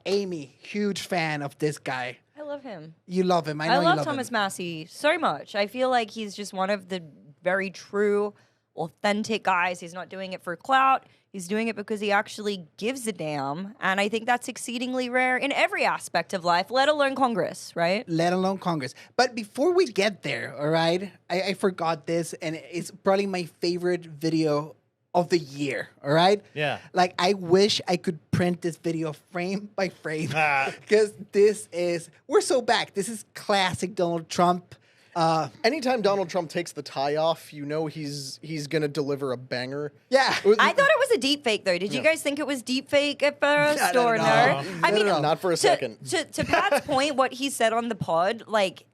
Amy, huge fan of this guy. I love him. You love him. I know I you love love Thomas him. Massie so much. I feel like he's just one of the very true, authentic guys. He's not doing it for clout. He's doing it because he actually gives a damn. And I think that's exceedingly rare in every aspect of life, let alone Congress, right? Let alone Congress. But before we get there, all right, I forgot this, and it's probably my favorite video of the year, all right? Yeah. Like, I wish I could print this video frame by frame because we're so back. This is classic Donald Trump. Anytime Donald Trump takes the tie off, you know he's gonna deliver a banger. Yeah. I thought it was a deep fake, though. Did you guys think it was deep fake at first No, or no, no? no. I mean, Not for a second. To Pat's point, what he said on the pod, like,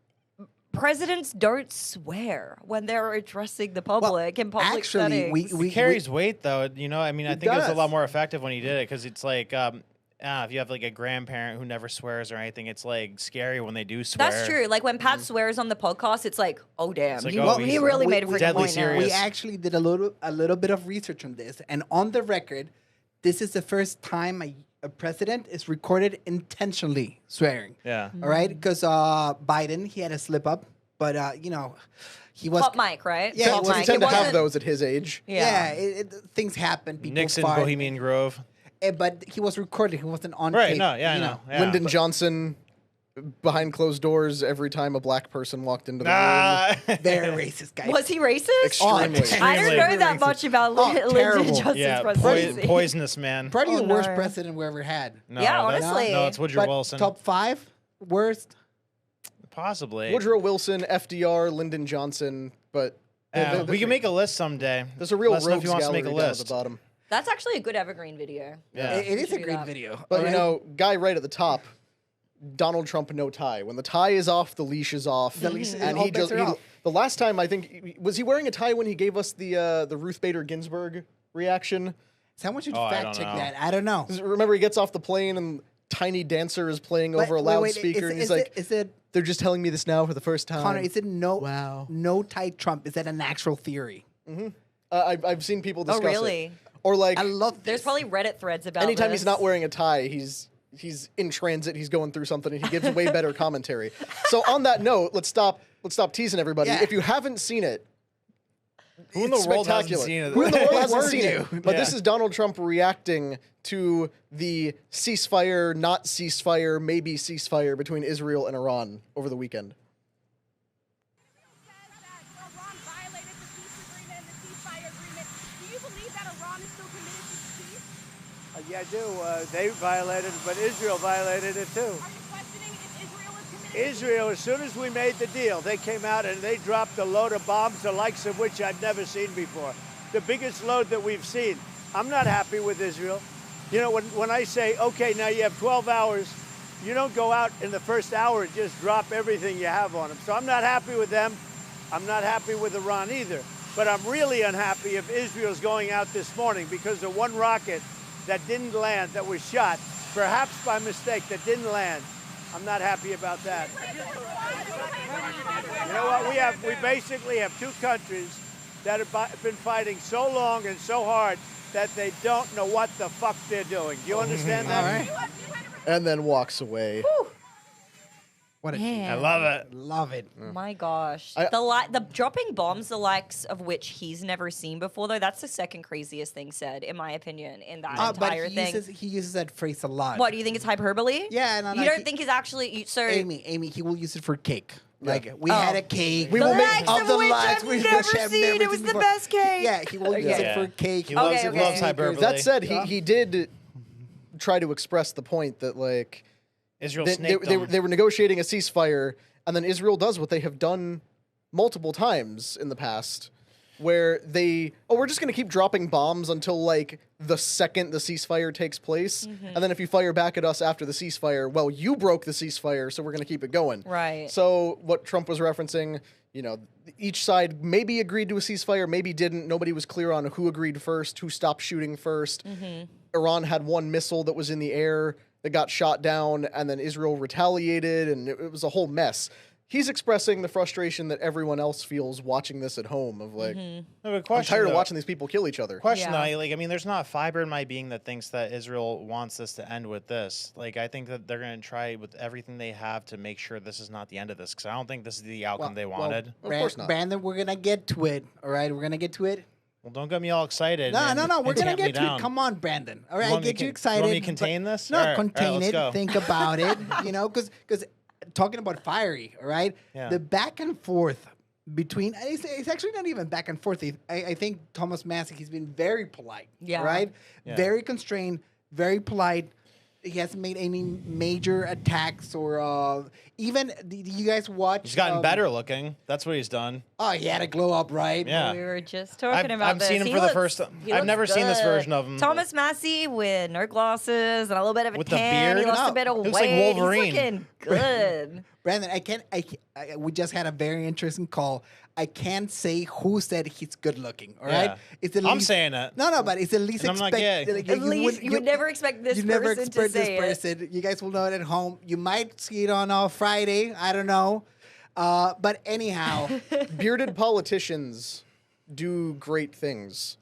presidents don't swear when they're addressing the public in public actually, settings. we Carries weight, though. You know, I mean, I think it was a does. lot more effective when he did it because it's like, if you have like a grandparent who never swears or anything, it's like scary when they do swear. That's true. Like when Pat swears on the podcast, it's like, oh damn, like, he, oh, he he's really made a freaking deadly point now. serious. we actually did a little bit of research on this, and on the record, this is the first time a president is recorded intentionally swearing. Yeah. All right, because Biden, he had a slip up, but you know, he was Pop mic, right? Yeah, Pop well, We mic. tend It to have wasn't- those at his age. Yeah, things happen. People Nixon, fart. Bohemian Grove. But he was recorded. He wasn't on Right, tape. no, yeah, I you know. Yeah. Lyndon Johnson behind closed doors every time a black person walked into the room. Ah. Very racist guy. Was he racist? Extremely. I don't know that Racist. much about Oh, Lyndon terrible. Johnson's Yeah, presidency. poisonous, man. Probably the Oh, worst no. president we ever had. No, Yeah, that's- honestly. No, it's Woodrow But Wilson. top 5 worst. Possibly. Woodrow Wilson, FDR, Lyndon Johnson, but We can make a list someday. there's a real Let us know if rogues you want to gallery make a down at list. the bottom. That's actually a good evergreen video. Yeah. It is should a do great that. video. But, alright? you know, guy right at the top, Donald Trump, no tie. When the tie is off, the leash is off. The leash- and all he bets just, are off. the last time, I think, was he wearing a tie when he gave us the Ruth Bader Ginsburg reaction? Someone should Oh, I fact don't check know. that. I don't know. Remember, he gets off the plane and Tiny Dancer is playing over a Wait, loudspeaker, and he's like, is it they're just telling me this now for the first time. Connor? Is it no Wow. no tight Trump? Is that an actual theory? I've seen people discuss really? it. Or like, I love this. There's probably Reddit threads about anytime this. he's not wearing a tie, he's in transit, he's going through something, and he gives way better commentary. So on that note, let's stop teasing everybody. Yeah. If you haven't seen it, Who in the it's world hasn't spectacular. seen it? Who in the world hasn't Were seen you? it? But Yeah. this is Donald Trump reacting to the ceasefire, not ceasefire, maybe ceasefire between Israel and Iran over the weekend. Iran violated the peace agreement and the ceasefire agreement. Do you believe that Iran is still committed to peace? Yeah, I do. They violated it, but Israel violated it too. Are you questioning if Israel is committed? Israel, as soon as we made the deal, they came out and they dropped a load of bombs, the likes of which I've never seen before. The biggest load that we've seen. I'm not happy with Israel. You know, when I say, okay, now you have 12 hours, you don't go out in the first hour and just drop everything you have on them. So I'm not happy with them. I'm not happy with Iran either. But I'm really unhappy if Israel's going out this morning because of one rocket that didn't land, that was shot, perhaps by mistake, that didn't land. I'm not happy about that. You know what? We basically have two countries that have been fighting so long and so hard that they don't know what the fuck they're doing. Do you understand that? All right. And then walks away. What a Man. I love it. love it. My gosh. I- The dropping bombs, the likes of which he's never seen before, though, that's the second craziest thing said, in my opinion, in that But entire thing. he uses that phrase a lot. What, do you think it's hyperbole? Yeah, no, You no, don't think he's actually... So Amy, he will use it for cake. Like we had a cake. We the will make likes of of the which likes I've which never I've seen. never It was seen the before. best cake. Yeah, he will use Okay. it for cake. He loves, Okay, he okay. loves hyperbole. That said, he did try to express the point that, like, Israel they snaked were him. negotiating a ceasefire, and then Israel does what they have done multiple times in the past, where we're just going to keep dropping bombs until, like, the second the ceasefire takes place, and then if you fire back at us after the ceasefire, well, you broke the ceasefire, so we're going to keep it going. Right. So what Trump was referencing, you know, each side maybe agreed to a ceasefire, maybe didn't. Nobody was clear on who agreed first, who stopped shooting first. Iran had one missile that was in the air that got shot down, and then Israel retaliated, and it was a whole mess. he's expressing the frustration that everyone else feels watching this at home of like, No, but I'm question, tired of though- watching these people kill each other. Question Yeah. though, like I mean, there's not fiber in my being that thinks that Israel wants this to end with this. Like I think that they're going to try with everything they have to make sure this is not the end of this, because I don't think this is the outcome they wanted. Of course not. Brandon, we're gonna get to it. All right, we're gonna get to it. Well, don't get me all excited. No, and- no, we're and gonna tamp me get to down. it. Come on, Brandon. All right, want me get to you con- excited. you want me to but- contain this? No, All right, all right, contain let's it. go. Think about it. Because talking about fiery, all right. Yeah. The back and forth between it's actually not even back and forth. I think Thomas Massie, he's been very polite. Yeah. Right. Yeah. Very constrained. Very polite. He hasn't made any major attacks or even. Did you guys watch? He's gotten better looking. That's what he's done. Oh, he had a glow up, right? Yeah. We were just talking about I've this. seen him He for the looks- first time. he I've looks never seen this good. version of him. Thomas Massie with no glasses and a little bit of a With the tan. He beard? lost No, a bit of he weight. looks like Wolverine. He's looking good. Brandon, we just had a very interesting call. I can't say who said he's good looking. All right, Yeah. it's the I'm least, saying it. No, but it's the least And I'm not expect. gay. like, At least you would never expect this you never person to expect this say it. person. You guys will know it at home. You might see it on Friday. I don't know. But anyhow, Bearded politicians do great things.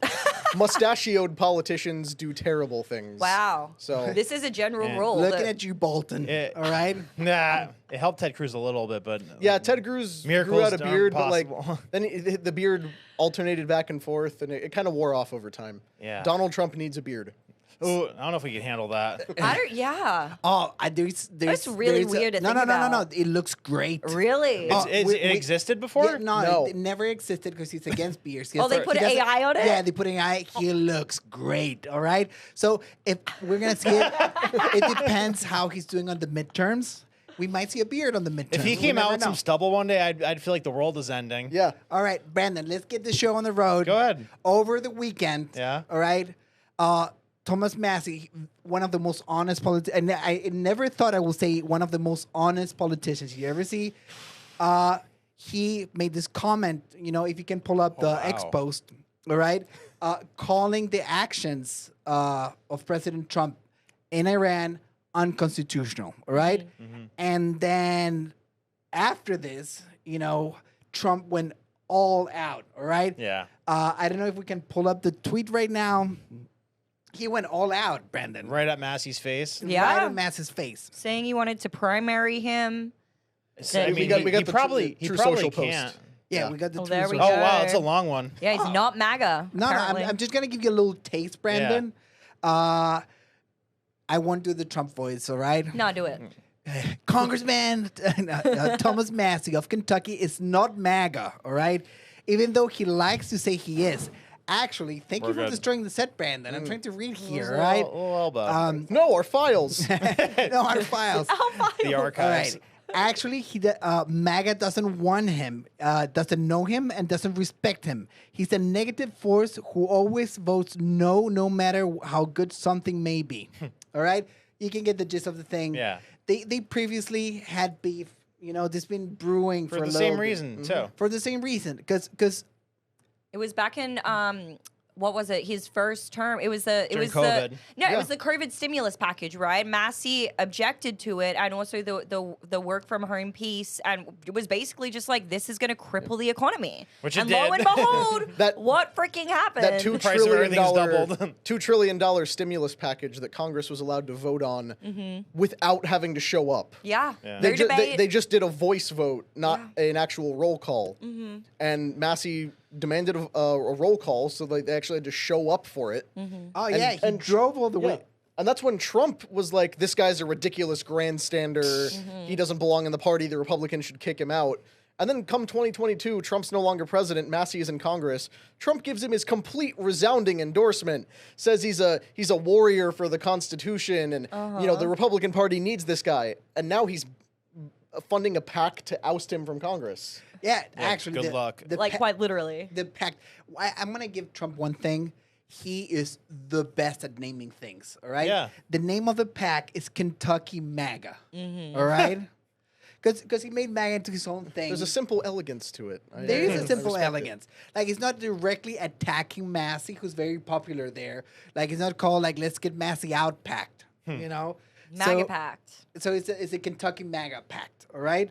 Mustachioed politicians do terrible things. Wow. So- this is a general Yeah. rule. looking that- at you, Bolton. Yeah. All right. Nah, it helped Ted Cruz a little bit, but Yeah, Ted Cruz grew Miracles out a beard, but like impossible. then the beard alternated back and forth, and it kind of wore off over time. Yeah. Donald Trump needs a beard. Ooh, I don't know if we can handle that. yeah. Oh, there's That's really there's a- weird to no, think no, no, no, about. no. It looks great. Really? Oh, It we- existed before? Yeah, no, No. It never existed because he's against beers. Oh, they put He doesn't- AI on it? Yeah, they put AI. He looks great. All right. So if we're gonna see it, it depends how he's doing on the midterms. We might see a beard on the midterms. If he We came never out with know. some stubble one day, I'd feel like the world is ending. Yeah. All right, Brandon, let's get the show on the road. Go ahead. Over the weekend. Yeah. All right. Thomas Massie, one of the most honest politicians, and I never thought I would say one of the most honest politicians you ever see. He made this comment, if you can pull up the wow. X post, all right, calling the actions of President Trump in Iran unconstitutional, all right? And then after this, Trump went all out, all right? Yeah. I don't know if we can pull up the tweet right now. He went all out, Brandon. Right at Massey's face. Yeah. Right in Mass's face. Saying you wanted to primary him. I We mean, got he the probably True probably Social post. can't. Yeah, Yeah. we got the Oh, True there we Social. Oh wow, Good. it's a long one. Yeah, he's not MAGA. No, apparently. I'm just going to give you a little taste, Brandon. I won't do the Trump voice, all right? No, do it. Congressman Thomas Massie of Kentucky is not MAGA, all right? Even though he likes to say he is. Actually, thank We're you for good. destroying the set, Brandon. I'm trying to read here, A all right? little elbow. No, our files. No, our files. The All archives. right. Actually, MAGA doesn't want him, doesn't know him, and doesn't respect him. He's a negative force who always votes no matter how good something may be. All right? You can get the gist of the thing. Yeah. They previously had beef. This been brewing for For a the little same bit. reason, too. For the same reason. Because It was back in what was it? His first term. It was the During COVID. it Yeah. was the COVID stimulus package, right? Massie objected to it, and also the work from home piece, and it was basically just like, this is going to cripple the economy. Which it and lo did. and behold, That- what freaking happened? That $2 price of trillion everything's doubled. $2 trillion stimulus package that Congress was allowed to vote on without having to show up. yeah, Yeah. Their They, debate. they just did a voice vote, not an actual roll call. And Massie demanded a roll call, so they actually had to show up for it. oh yeah, he and- drove all the Yeah. way. And that's when Trump was like, this guy's a ridiculous grandstander. He doesn't belong in the party. The Republicans should kick him out. And then come 2022, Trump's no longer president. Massie is in Congress. Trump gives him his complete resounding endorsement. Says he's a warrior for the Constitution, and the Republican Party needs this guy. And now he's funding a PAC to oust him from Congress. Yeah, actually. good luck. like quite literally. The pact. I'm going to give Trump one thing. He is the best at naming things. All right. Yeah. The name of the pack is Kentucky MAGA. All right. Because he made MAGA into his own thing. There's a simple elegance to it. There is a simple respect it. elegance. Like, it's not directly attacking Massie, who's very popular there. Like, it's not called, like, let's get Massie out pact, MAGA So- pact. So it's a Kentucky MAGA pact, all right?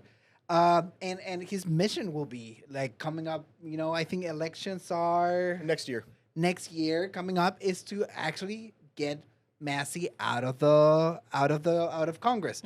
And his mission will be like coming up. You know, I think elections are Next year. next year coming up is to actually get Massie out of Congress.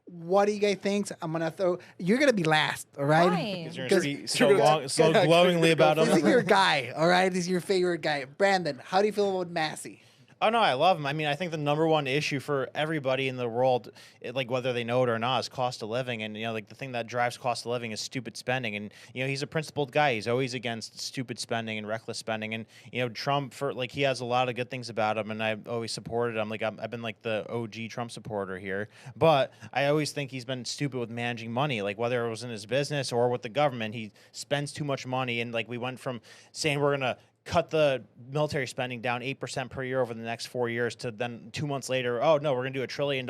What do you guys think? I'm gonna throw. You're gonna be last, all right? Why? You're Because gonna speak so glowingly about this is him. your guy, all right? This is your favorite guy, Brandon. How do you feel about Massie? Oh no, I love him. I mean, I think the number one issue for everybody in the world, like whether they know it or not, is cost of living. And like the thing that drives cost of living is stupid spending. And he's a principled guy. He's always against stupid spending and reckless spending. And Trump, for like, he has a lot of good things about him, and I've always supported him. Like I've been like the OG Trump supporter here, but I always think he's been stupid with managing money. Like whether it was in his business or with the government, he spends too much money. And like we went from saying we're gonna cut the military spending down 8% per year over the next 4 years to then 2 months later, oh no, we're gonna do $1 trillion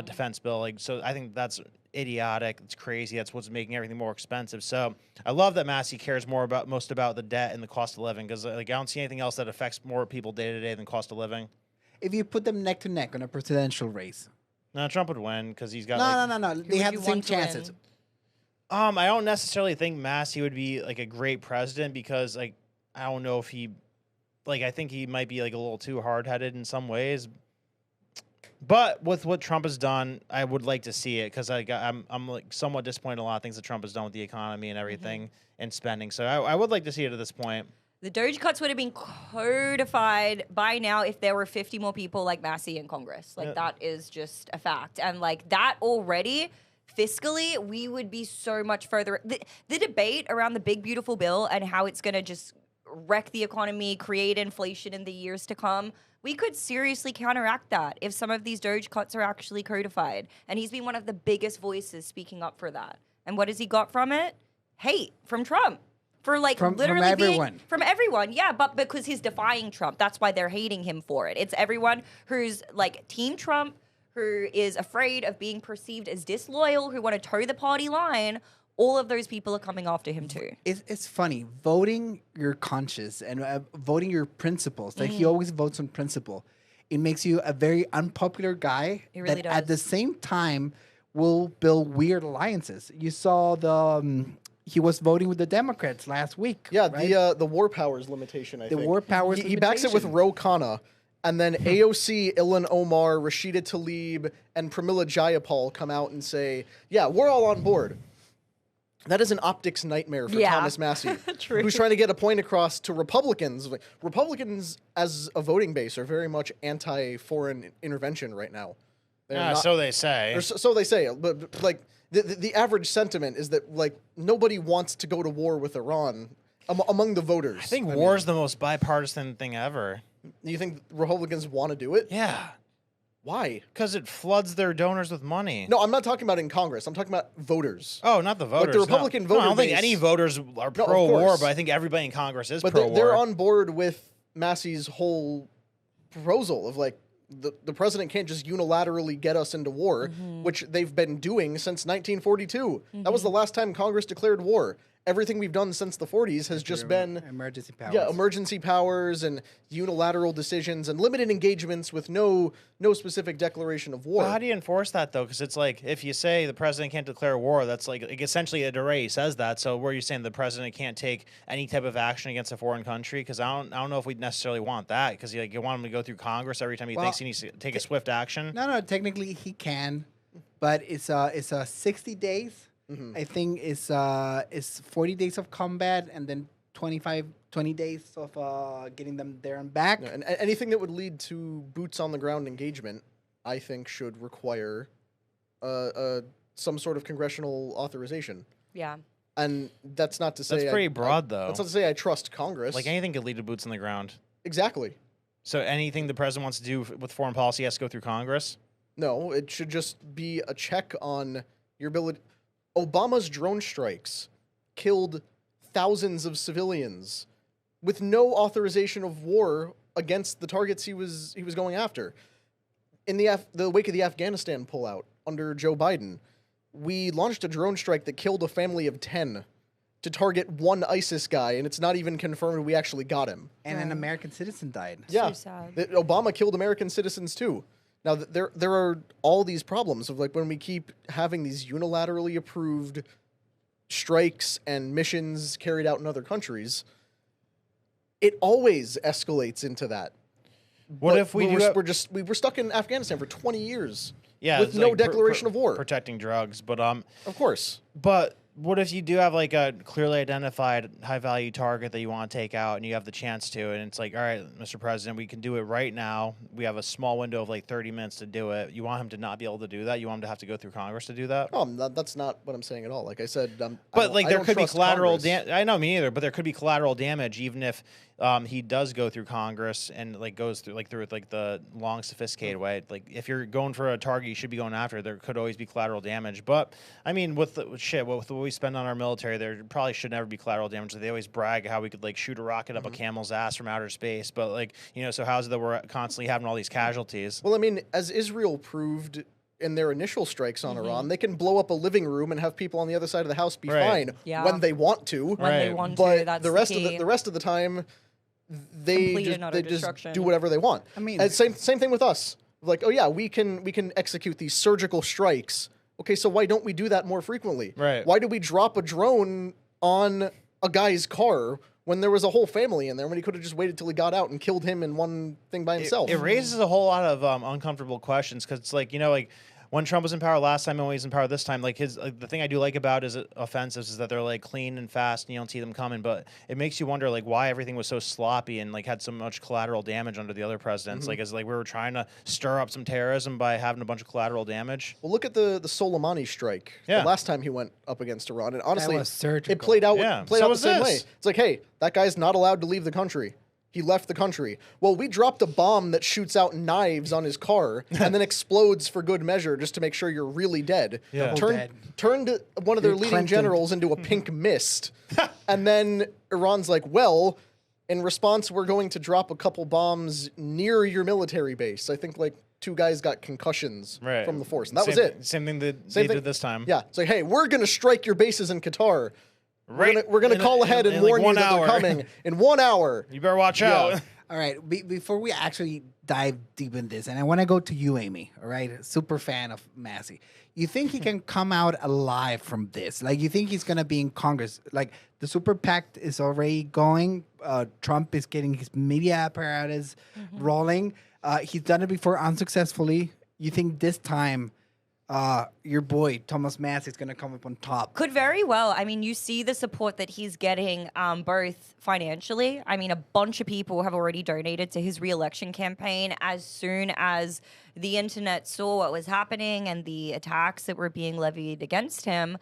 defense bill. Like, so I think that's idiotic. It's crazy. That's what's making everything more expensive. So I love that Massie cares most about the debt and the cost of living, because like I don't see anything else that affects more people day to day than cost of living. If you put them neck to neck on a presidential race, No, Trump would win because he's got no. They would have you the same want to chances. win? I don't necessarily think Massie would be like a great president, because like I don't know if I think he might be like a little too hard-headed in some ways. But with what Trump has done, I would like to see it, because I'm like somewhat disappointed in a lot of things that Trump has done with the economy and everything and spending. So I would like to see it at this point. The Doge cuts would have been codified by now if there were 50 more people like Massie in Congress. Like, that is just a fact. And, like, that already, fiscally, we would be so much further. The debate around the big, beautiful bill and how it's going to just wreck the economy, create inflation in the years to come, we could seriously counteract that if some of these Doge cuts are actually codified. And he's been one of the biggest voices speaking up for that. And what has he got from it? Hate from Trump. For like literally everyone. From everyone, yeah, but because he's defying Trump, that's why they're hating him for it. It's everyone who's like Team Trump, who is afraid of being perceived as disloyal, who want to toe the party line. All of those people are coming after him too. It's funny, voting your conscience and voting your principles. Like he always votes on principle. It makes you a very unpopular guy. It really that At the does. same time will build weird alliances. You saw he was voting with the Democrats last week. Yeah, right? the war powers limitation, I think. war powers He backs it with limitation. Ro Khanna, and then AOC, Ilhan Omar, Rashida Tlaib, and Pramila Jayapal come out and say, yeah, we're all on board. That is an optics nightmare for Yeah. Thomas Massie, True. who's trying to get a point across to Republicans. Like, Republicans, as a voting base, are very much anti-foreign intervention right now. They're not- So they say. or so they say, but like the average sentiment is that like nobody wants to go to war with Iran among the voters. I think war is the most bipartisan thing ever. You think Republicans want to do it? Yeah, Why? because it floods their donors with money. No, I'm not talking about in Congress. I'm talking about voters. Oh, not the voters. the Republican no. voter I don't think base- any voters are of pro-war, course. but I think everybody in Congress is But pro-war. they're on board with Massie's whole proposal of like the president can't just unilaterally get us into war, which they've been doing since 1942. That was the last time Congress declared war. Everything we've done since the 40s has just been emergency powers. yeah, emergency powers and unilateral decisions and limited engagements with no specific declaration of war. Well, how do you enforce that though? Because it's like if you say the president can't declare war, that's like essentially it already says that. So where are you saying the president can't take any type of action against a foreign country? Because I don't know if we necessarily want that. Because you want him to go through Congress every time he thinks he needs to take a swift action. No, technically he can, but it's 60 days. I think it's 40 days of combat and then 20 days of getting them there and back. And anything that would lead to boots on the ground engagement, I think, should require some sort of congressional authorization. Yeah. And that's not to say That's pretty broad, though. That's not to say I trust Congress. Like anything could lead to boots on the ground. Exactly. So anything the president wants to do with foreign policy has to go through Congress. No, it should just be a check on your ability. Obama's drone strikes killed thousands of civilians with no authorization of war against the targets he was going after. In the wake of the Afghanistan pullout under Joe Biden, we launched a drone strike that killed a family of 10 to target one ISIS guy, and it's not even confirmed we actually got him. And an American citizen died. Yeah, sad. Obama killed American citizens too. Now, there are all these problems of like when we keep having these unilaterally approved strikes and missions carried out in other countries, it always escalates into that. What But if we we're stuck in Afghanistan for 20 years it's with no like declaration of war. protecting drugs, but Of course. But what if you do have like a clearly identified high value target that you want to take out and you have the chance to, and it's like, all right, Mr. President, we can do it right now. We have a small window of like 30 minutes to do it. You want him to not be able to do that? You want him to have to go through Congress to do that? That's not what I'm saying at all. Like I said, But like there could be collateral damage. damage. I know, me neither. But there could be collateral damage even if he does go through Congress and like goes through the long, sophisticated way. Like if you're going for a target, you should be going after. There could always be collateral damage. But I mean, with what we spend on our military, there probably should never be collateral damage. They always brag how we could like shoot a rocket up a camel's ass from outer space. But like so how's it that we're constantly having all these casualties? Well, I mean, as Israel proved in their initial strikes on Iran, they can blow up a living room and have people on the other side of the house be fine when they want to. When they want but to, that's the rest key. of the rest of the time, they Complete and utter just destruction. do whatever they want. I mean- and same thing with us. Like, oh yeah, we can execute these surgical strikes. Okay, so why don't we do that more frequently? Right. Why do we drop a drone on a guy's car when there was a whole family in there, when he could have just waited till he got out and killed him in one thing by himself? It raises a whole lot of uncomfortable questions because it's like, like when Trump was in power last time and when he's in power this time, like the thing I do like about his offensives is that they're like clean and fast and you don't see them coming, but it makes you wonder like why everything was so sloppy and like had so much collateral damage under the other presidents. Like, is like we were trying to stir up some terrorism by having a bunch of collateral damage. Well, look at the Soleimani strike. Yeah. The last time he went up against Iran, and honestly, was surgical. it played out. Yeah. Played So out the was same this. way. It's like, hey, that guy's not allowed to leave the country. He left the country. Well, we dropped a bomb that shoots out knives on his car and then explodes for good measure just to make sure you're really dead. Yeah. Turned one of their You're leading Clinton. generals into a pink mist. And then Iran's like, well, in response, we're going to drop a couple bombs near your military base. I think like 2 guys got concussions from the force. And that was it. Same thing that Same they thing. did this time. Yeah. It's like, hey, we're going to strike your bases in Qatar. Right. We're gonna In- call ahead in and like warn you 1 that hour. they're coming in 1 hour. You better watch Yeah. out. All right, before we actually dive deep in this, and I want to go to you, Amy, all right? Super fan of Massie. You think he can come out alive from this? Like, you think he's going to be in Congress? Like, the super PAC is already going. Trump is getting his media apparatus rolling. He's done it before unsuccessfully. You think this time your boy, Thomas Massie, is going to come up on top? Could very well. I mean, you see the support that he's getting both financially. I mean, a bunch of people have already donated to his re-election campaign as soon as the internet saw what was happening and the attacks that were being levied against him.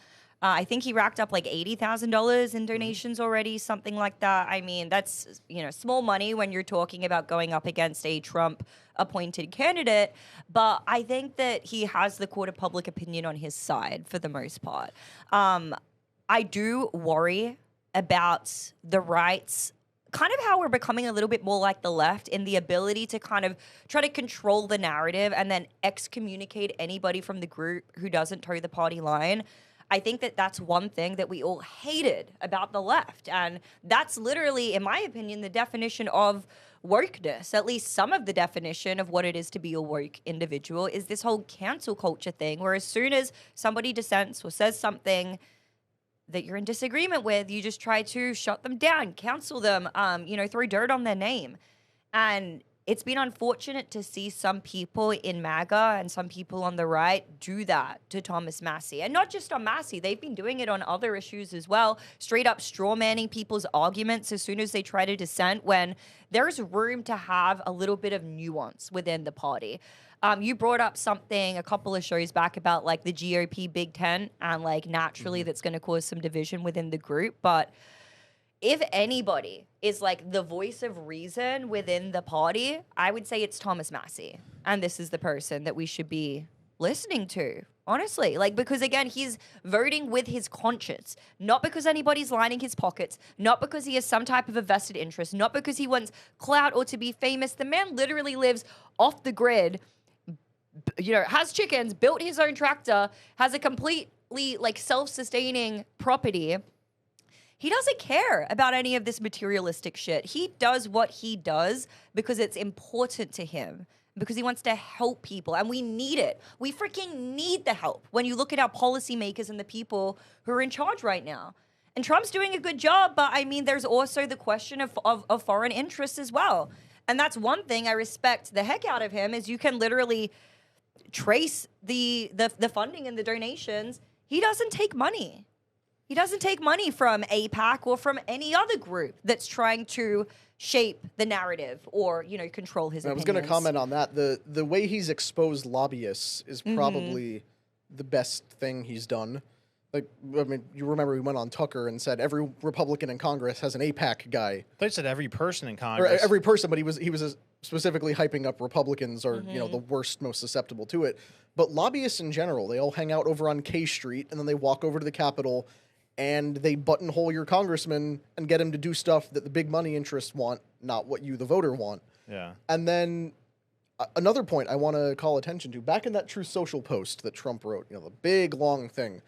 I think he racked up like $80,000 in donations already, something like that. I mean, that's, small money when you're talking about going up against a Trump-appointed candidate. But I think that he has the court of public opinion on his side for the most part. I do worry about the right's kind of how we're becoming a little bit more like the left in the ability to kind of try to control the narrative and then excommunicate anybody from the group who doesn't toe the party line. I think that that's one thing that we all hated about the left. And that's literally, in my opinion, the definition of wokeness, at least some of the definition of what it is to be a woke individual, is this whole cancel culture thing, where as soon as somebody dissents or says something that you're in disagreement with, you just try to shut them down, cancel them, throw dirt on their name. And it's been unfortunate to see some people in MAGA and some people on the right do that to Thomas Massie. And not just on Massie, they've been doing it on other issues as well, straight up strawmanning people's arguments as soon as they try to dissent, when there's room to have a little bit of nuance within the party. You brought up something a couple of shows back about like the GOP Big Ten and like naturally that's going to cause some division within the group. But if anybody is like the voice of reason within the party, I would say it's Thomas Massie. And this is the person that we should be listening to, honestly. Like, because again, he's voting with his conscience, not because anybody's lining his pockets, not because he has some type of a vested interest, not because he wants clout or to be famous. The man literally lives off the grid, has chickens, built his own tractor, has a completely like self-sustaining property. He doesn't care about any of this materialistic shit. He does what he does because it's important to him. because he wants to help people, and we need it. We freaking need the help when you look at our policymakers and the people who are in charge right now. And Trump's doing a good job, but I mean, there's also the question of foreign interests as well. And that's one thing I respect the heck out of him, is you can literally trace the funding and the donations. He doesn't take money. He doesn't take money from AIPAC or from any other group that's trying to shape the narrative or, you know, control his opinions. I was going to comment on that. The way he's exposed lobbyists is probably the best thing he's done. Like, I mean, you remember he went on Tucker and said every Republican in Congress has an AIPAC guy. I thought he said every person in Or Congress. every person, but he was specifically hyping up Republicans or, you know, the worst, most susceptible to it. But lobbyists in general, they all hang out over on K Street, and then they walk over to the Capitol, and they buttonhole your congressman and get him to do stuff that the big money interests want, not what you, the voter, want. Yeah. And then another point I want to call attention to, back in that Truth Social post that Trump wrote, you know, the big, long thing,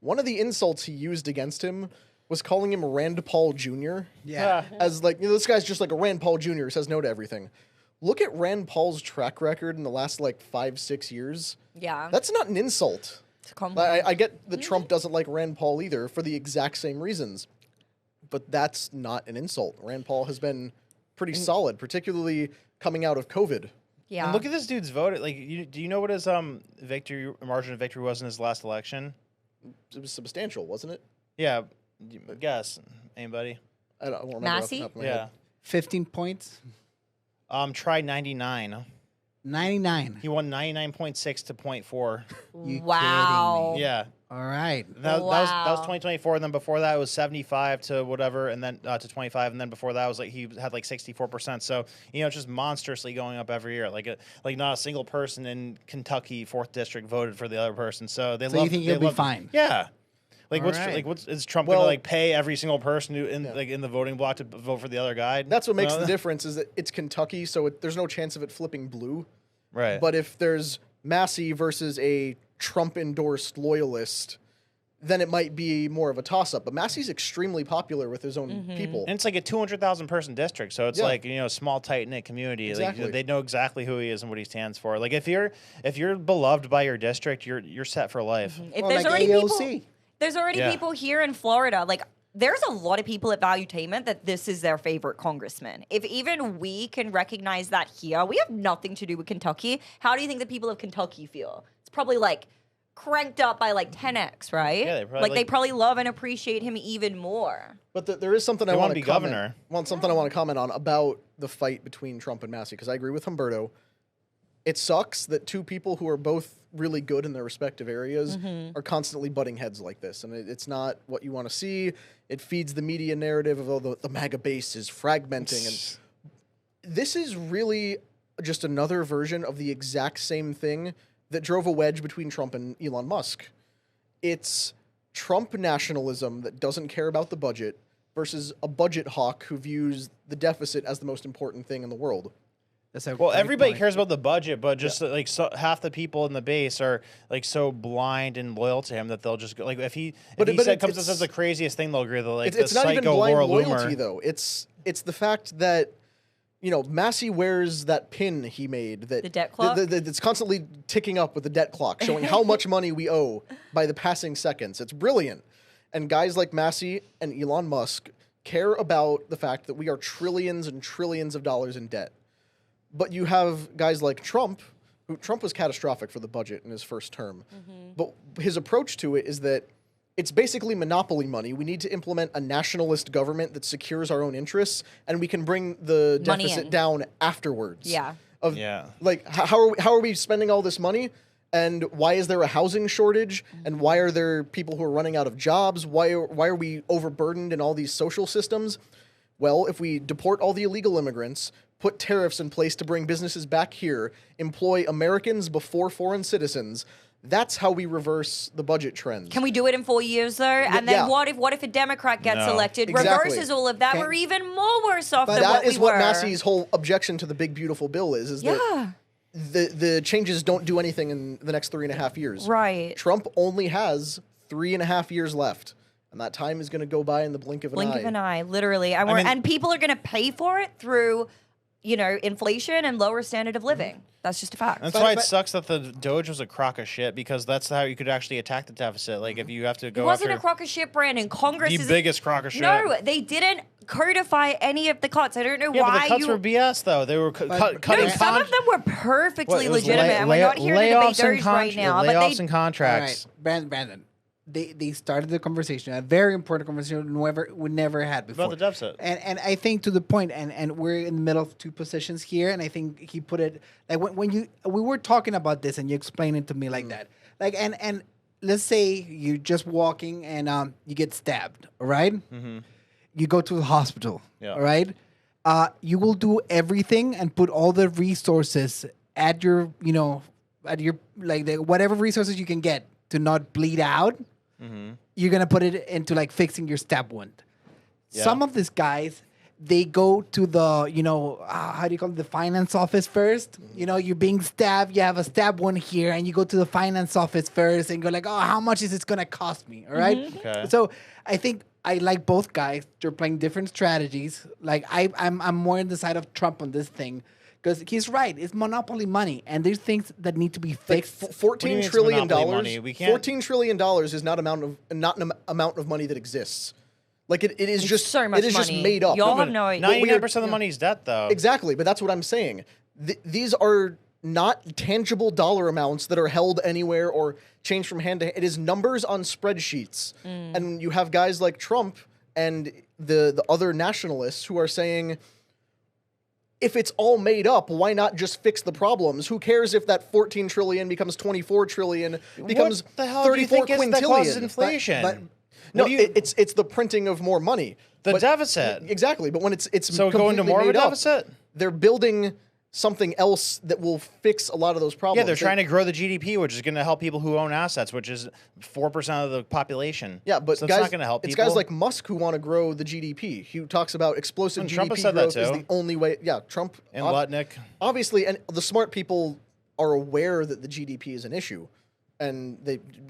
one of the insults he used against him was calling him Rand Paul Jr. Yeah. As like, you know, this guy's just like a Rand Paul Jr. who says no to everything. Look at Rand Paul's track record in the last like 5-6 years. Yeah. That's not an insult. It's a compliment. I get that Trump doesn't like Rand Paul either for the exact same reasons, but that's not an insult. Rand Paul has been pretty solid, particularly coming out of COVID. Yeah. And look at this dude's vote. Like, do you know what his victory margin of victory was in his last election? It was substantial, wasn't it? Yeah. Guess. Anybody? I don't remember. Massie? Off the top of my Yeah. head. 15 points. Try 99. 99. He won 99.6 to 0.4. You Wow. kidding me? Yeah. All right. That was Wow. 2024. And then before that, it was 75 to whatever, and then to 25. And then before that, was like he had like 64%. So, you know, it's just monstrously going up every year. Like not a single person in Kentucky 4th district voted for the other person. So they So love. you think they he'll be love- fine? Yeah. Like All what's right. like what's is Trump Well- gonna like pay every single person who in the voting block to vote for the other guy? That's what makes No? the difference is that it's Kentucky, so there's no chance of it flipping blue. Right. But if there's Massie versus a Trump-endorsed loyalist, then it might be more of a toss-up. But Massie's extremely popular with his own people. And it's like a 200,000 person district, so it's Yeah. like, you know, a small tight knit community. Exactly. Like they know exactly who he is and what he stands for. Like if you're beloved by your district, you're set for life. If Or there's like already AOC. people, there's already Yeah. people here in Florida. Like, there's a lot of people at Valuetainment that this is their favorite congressman. If even we can recognize that here, we have nothing to do with Kentucky. How do you think the people of Kentucky feel? It's probably like cranked up by like 10x, right? Yeah, they probably they like- probably love and appreciate him even more. But there is something I They want wanna to be comment. governor. Something I want to comment on about the fight between Trump and Massie, because I agree with Humberto. It sucks that two people who are both really good in their respective areas are constantly butting heads like this, and it's not what you want to see. It feeds the media narrative of, oh, the MAGA base is fragmenting, and this is really just another version of the exact same thing that drove a wedge between Trump and Elon Musk. It's Trump nationalism that doesn't care about the budget versus a budget hawk who views the deficit as the most important thing in the world. That's a Well, great everybody point. cares about the budget, but just like half the people in the base are like so blind and loyal to him that they'll just go, like if he But comes and it's- says the craziest thing, they'll agree. They're like It's the not even psycho blind Laura loyalty Loomer. though. It's the fact that, you know, Massie wears that pin he made that The debt clock? That's constantly ticking up with the debt clock, showing how much money we owe by the passing seconds. It's brilliant. And guys like Massie and Elon Musk care about the fact that we are trillions and trillions of dollars in debt. But you have guys like Trump, who Trump was catastrophic for the budget in his first term. But his approach to it is that it's basically monopoly money. We need to implement a nationalist government that secures our own interests, and we can bring the Money deficit in. down afterwards. Yeah. Yeah. Like, how are we spending all this money? And why is there a housing shortage? And why are there people who are running out of jobs? Why are we overburdened in all these social systems? Well, if we deport all the illegal immigrants, put tariffs in place to bring businesses back here, employ Americans before foreign citizens, that's how we reverse the budget trends. Can we do it in 4 years though? And then yeah. what if a Democrat gets No. elected, Exactly. reverses all of that? Okay. We're even more worse off But than what that is we what were. Massie's whole objection to the big beautiful bill is Yeah. that the changes don't do anything in the next 3.5 years. Right. Trump only has 3.5 years left, and that time is going to go by in the blink of an eye. Blink of an eye, literally. And, mean- and people are going to pay for it through inflation and lower standard of living. That's just a fact. That's why it sucks that the Doge was a crock of shit, because that's how you could actually attack the deficit. Like, if you have to go It wasn't after a crock of shit, Brandon. Congress the is biggest crock of shit. No, they didn't codify any of the cuts. I don't know Yeah, why but the cuts you were BS, though. They were cutting No, some of them were perfectly legitimate, and we're not here to debate those right now. But layoffs and All contracts. right, Brandon. They started the conversation, a very important conversation we never had before. About the deficit. And I think to the point, and we're in the middle of two positions here, and I think he put it like when we were talking about this and you explained it to me like that. Like and let's say you're just walking and you get stabbed, all right? Mm-hmm. You go to the hospital, Yeah. all right? You will do everything and put all the resources at your, whatever resources you can get to not bleed out. Mm-hmm. You're gonna put it into like fixing your stab wound. Yeah. Some of these guys, they go to the, how do you call it, the finance office first. You're being stabbed, you have a stab wound here, and you go to the finance office first and go like, oh, how much is this gonna cost me? All right. Okay. So I think I like both guys. They're playing different strategies. Like I'm more on the side of Trump on this thing. Because he's right, it's monopoly money, and there's things that need to be fixed. $14 trillion. We can't- $14 trillion is not an amount of money that exists. Like it is It's just so much it is just money. made up. Y'all have no idea. 99% of the money is debt, though. Exactly, but that's what I'm saying. These are not tangible dollar amounts that are held anywhere or changed from hand to hand. It is numbers on spreadsheets. And you have guys like Trump and the other nationalists who are saying, if it's all made up, why not just fix the problems? Who cares if that 14 trillion becomes 24 trillion, becomes What the hell do you 34 think is that causes quintillion? inflation? but- No, What do you- it's the printing of more money. The But- deficit. Exactly, but when it's So go into completely more of a made up, deficit? they're building something else that will fix a lot of those problems. Yeah, they're trying to grow the GDP, which is going to help people who own assets, which is 4% of the population. Yeah, but so guys, it's not going to help it's people. guys like Musk who want to grow the GDP. He talks about explosive And GDP Trump has said that growth is too. the only way. Yeah, Trump and Lutnick. obviously, and the smart people are aware that the GDP is an issue, and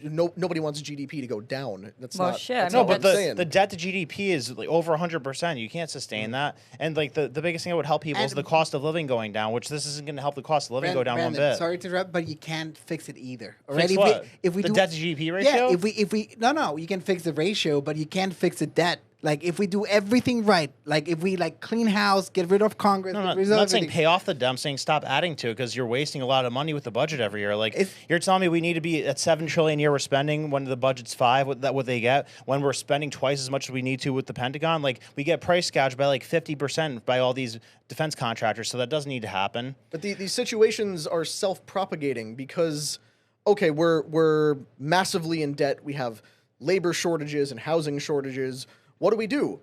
nobody wants GDP to go down. That's Well, not. shit, That's I No, mean, not but what I'm saying. the debt to GDP is like over 100%. You can't sustain that. And like the biggest thing that would help people is And- the cost of living going down, which this isn't going to help the cost of living go down Brandon, one bit. Sorry to interrupt, but you can't fix it either. All Fix right? what? If we The do debt to GDP ratio? Yeah, if we no, you can fix the ratio, but you can't fix the debt. Like if we do everything right, like if we like clean house, get rid of Congress, No, get I'm rid not of saying everything. pay off the debt. I'm saying stop adding to it because you're wasting a lot of money with the budget every year. Like It's- you're telling me we need to be at $7 trillion a year we're spending when the budget's $5. What they get when we're spending twice as much as we need to with the Pentagon? Like we get price gouged by like 50% by all these defense contractors. So that doesn't need to happen. But these situations are self-propagating because, okay, we're massively in debt. We have labor shortages and housing shortages. What do?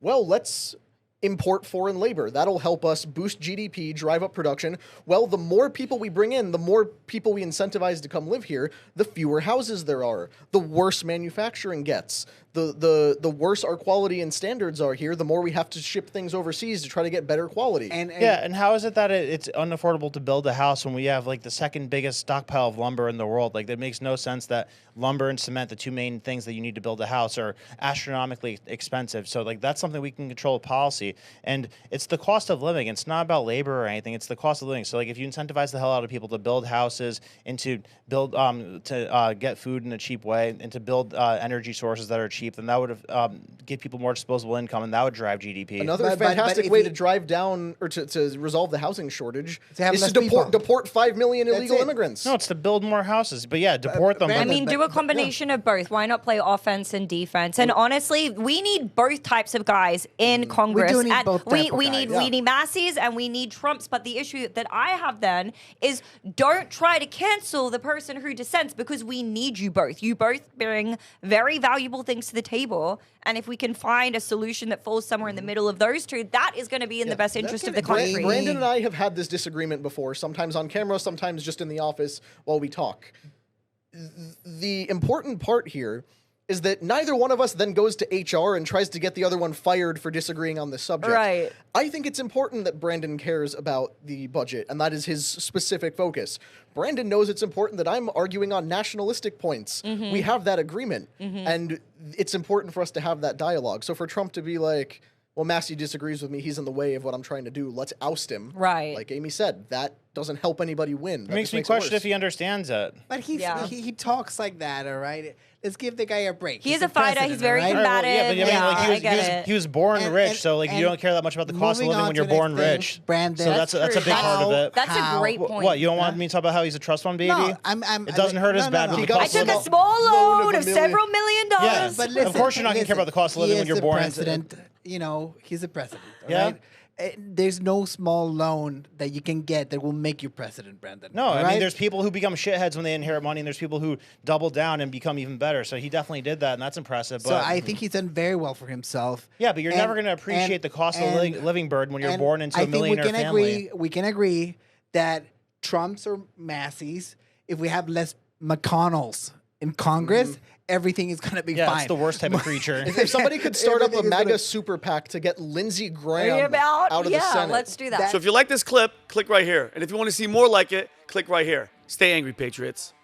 Well, let's import foreign labor. That'll help us boost GDP, drive up production. Well, the more people we bring in, the more people we incentivize to come live here, the fewer houses there are, the worse manufacturing gets. The worse our quality and standards are here, the more we have to ship things overseas to try to get better quality. And Yeah, and how is it that it's unaffordable to build a house when we have like the second biggest stockpile of lumber in the world? Like that makes no sense that lumber and cement, the two main things that you need to build a house, are astronomically expensive. So like that's something we can control with policy. And it's the cost of living. It's not about labor or anything. It's the cost of living. So like if you incentivize the hell out of people to build houses and to build to get food in a cheap way and to build energy sources that are cheap, then that would give people more disposable income and that would drive GDP. Another But fantastic if way you- to drive down or to resolve the housing shortage To have is less to people. deport 5 million That's illegal it. immigrants. No, it's to build more houses. But yeah, deport them. Brandon, I mean, do a combination of both. Why not play offense and defense? And honestly, we need both types of guys in Congress. do need And both we, type of we guys, need yeah. we need Massies and we need Trumps. But the issue that I have then is don't try to cancel the person who dissents because we need you both. You both bring very valuable things to the table. And if we can find a solution that falls somewhere in the middle of those two, that is going to be in the best interest of the country. Brandon and I have had this disagreement before, sometimes on camera, sometimes just in the office while we talk. The important part here is that neither one of us then goes to HR and tries to get the other one fired for disagreeing on this subject. Right. I think it's important that Brandon cares about the budget, and that is his specific focus. Brandon knows it's important that I'm arguing on nationalistic points. Mm-hmm. We have that agreement, and it's important for us to have that dialogue. So for Trump to be like, well, Massie disagrees with me. He's in the way of what I'm trying to do. Let's oust him. Right. Like Amy said, that doesn't help anybody win. It makes me question if he understands it. But he talks like that, all right? Let's give the guy a break. He's the a fighter. president, He's very all right? combative. Yeah, but I mean, I get it. he was born And- rich, and- so like you and don't care that much about the cost of moving living on when to you're the next born thing, rich. Brandon. So that's a big part of it. That's a great point. What, you don't want me to talk about how he's a trust fund baby? No, It doesn't hurt as bad. no. with He the got cost I of took a living. small loan loan of of $1 million. several million Yeah, dollars. But of course you're not going to care about the cost of living when you're born. President, you know, he's a president. all Yeah. right? There's no small loan that you can get that will make you president, Brandon. No, all I right? mean, there's people who become shitheads when they inherit money, and there's people who double down and become even better. So he definitely did that, and that's impressive. But So I think he's done very well for himself. yeah, but you're And- never going to appreciate and- the cost of and- living burden when you're and born into I a think millionaire family. We can agree that Trumps or Massies, if we have less McConnells in Congress, everything is going to be Yeah, fine. it's the worst type of creature. If somebody could start up a Everything is MAGA gonna- super PAC to get Lindsey Are you Graham about? out of Yeah, the Senate. let's do that. So if you like this clip, click right here. And if you want to see more like it, click right here. Stay angry, Patriots.